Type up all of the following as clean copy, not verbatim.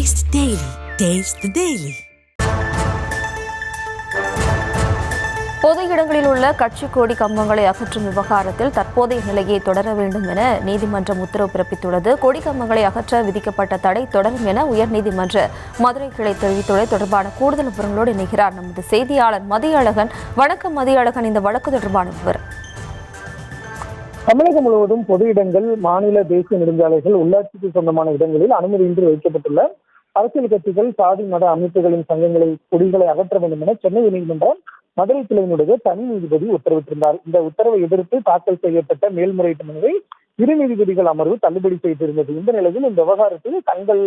Taste the Daily. Taste the Daily. பொது இடங்களில் உள்ள கட்சி கொடி கம்பங்களை அகற்றும் விவகாரத்தில் தற்போதைய நிலையை தொடர வேண்டும் என நீதிமன்றம் உத்தரவு பிறப்பித்துள்ளது. கொடி கம்பங்களை அகற்ற விதிக்கப்பட்ட தடை தொடரும் என உயர்நீதிமன்ற மதுரை கிளை தெரிவித்துள்ளது. தொடர்பான கூடுதல் விவரங்களோடு இணைகிறார் நமது செய்தியாளர் மதியழகன். வணக்கம் மதியழகன், இந்த வழக்கு தொடர்பான விவரம். தமிழகம் முழுவதும் பொது இடங்கள், மாநில தேசிய நெடுஞ்சாலைகள், உள்ளாட்சிக்கு சொந்தமான இடங்களில் அனுமதியின்றி வைக்கப்பட்டுள்ள அரசியல் கட்சிகள், சாதி மத அமைப்புகளின் கொடிகளை அகற்ற வேண்டும் என சென்னை உயர்நீதிமன்றம் மதுரை கிளையினுடைய தனி நீதிபதி உத்தரவிட்டிருந்தார். இந்த உத்தரவை எதிர்த்து தாக்கல் செய்யப்பட்ட மேல்முறையீட்டு மனுவை இரு நீதிபதிகள் அமர்வு தள்ளுபடி செய்திருந்தது. இந்த நிலையில் இந்த விவகாரத்தில் தங்கள்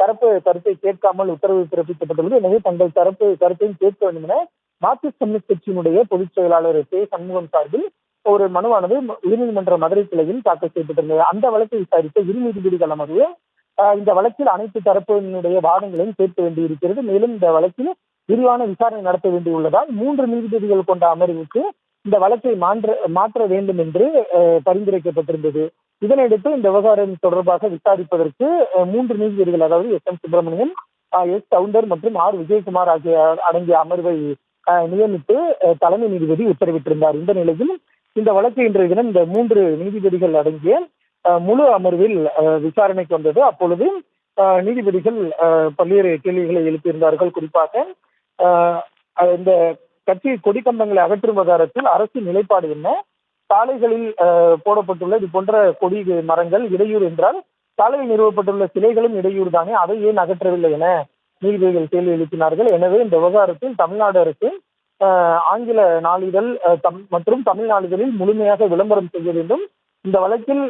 தரப்பு கருத்தை கேட்காமல் உத்தரவு பிறப்பிக்கப்பட்டுள்ளது. எனவே தங்கள் தரப்பு கருத்தையும் கேட்க வேண்டும் என மார்க்சிஸ்ட் கம்யூனிஸ்ட் கட்சியினுடைய பொதுச் செயலாளர் கே சண்முகம் சார்பில் ஒரு மனுவானது உயர்நீதிமன்ற மதுரை கிளையில் தாக்கல் செய்யப்பட்டிருந்தது. அந்த வழக்கை விசாரித்த இரு நீதிபதிகள் அமர்வு இந்த வழக்கில் அனைத்து தரப்பினுடைய வாதங்களையும் கேட்க வேண்டியிருக்கிறது. மேலும் இந்த வழக்கில் விரிவான விசாரணை நடத்த வேண்டியுள்ளதால் 3 நீதிபதிகள் கொண்ட அமர்வுக்கு இந்த வழக்கை மாற்ற வேண்டும் என்று பரிந்துரைக்கப்பட்டிருந்தது. இதனையடுத்து இந்த விவகாரம் தொடர்பாக விசாரிப்பதற்கு 3 நீதிபதிகள், அதாவது எஸ்.எம். சுப்பிரமணியன், எஸ். சவுந்தர் மற்றும் ஆர். விஜயகுமார் ஆகிய அடங்கிய அமர்வை நியமித்து தலைமை நீதிபதி உத்தரவிட்டிருந்தார். இந்த நிலையில் இந்த வழக்கு இன்றைய தினம் இந்த 3 நீதிபதிகள் அடங்கிய முழு அமர்வில் விசாரணைக்கு வந்தது. அப்பொழுது நீதிபதிகள் பல்வேறு கேள்விகளை எழுப்பியிருந்தார்கள். குறிப்பாக இந்த கட்சி கொடிக்கம்பங்களை அகற்றும் விவகாரத்தில் அரசின் நிலைப்பாடு என்ன? சாலைகளில் போடப்பட்டுள்ள இது போன்ற கொடி மரங்கள் இடையூறு என்றால் சாலையில் நிறுவப்பட்டுள்ள சிலைகளும் இடையூறு தானே, அதை ஏன் அகற்றவில்லை என நீதிபதிகள் கேள்வி எழுப்பினார்கள். எனவே இந்த விவகாரத்தில் தமிழ்நாடு அரசு ஆங்கில நாளிதழ் மற்றும் தமிழ் நாளிதழில் முழுமையாக விளம்பரம் செய்ய வேண்டும். இந்த வழக்கில்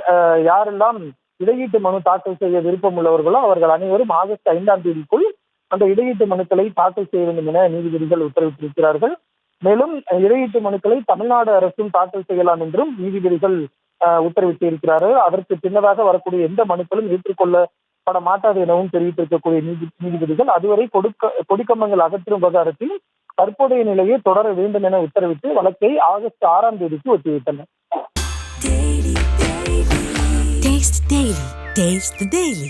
யாரெல்லாம் இடையீட்டு மனு தாக்கல் செய்ய விருப்பம் உள்ளவர்களோ அவர்கள் அனைவரும் ஆகஸ்ட் 5ஆம் தேதிக்குள் அந்த இடையீட்டு மனுக்களை தாக்கல் செய்ய வேண்டும் என நீதிபதிகள் உத்தரவிட்டிருக்கிறார்கள். மேலும் இடையீட்டு மனுக்களை தமிழ்நாடு அரசும் தாக்கல் செய்யலாம் என்றும் நீதிபதிகள் உத்தரவிட்டிருக்கிறார்கள். அதற்கு பின்னதாக வரக்கூடிய எந்த மனுக்களும் ஏற்றுக்கொள்ளப்பட மாட்டாது எனவும் தெரிவித்திருக்கக்கூடிய நீதிபதிகள் அதுவரை கொடிக்கம்பங்கள் அகற்றும் விவகாரத்தில் தற்போதைய நிலையை தொடர வேண்டும் என உத்தரவிட்டு வழக்கை ஆகஸ்ட் 6ஆம் தேதிக்கு ஒத்திவைத்தனர். Taste the Daily.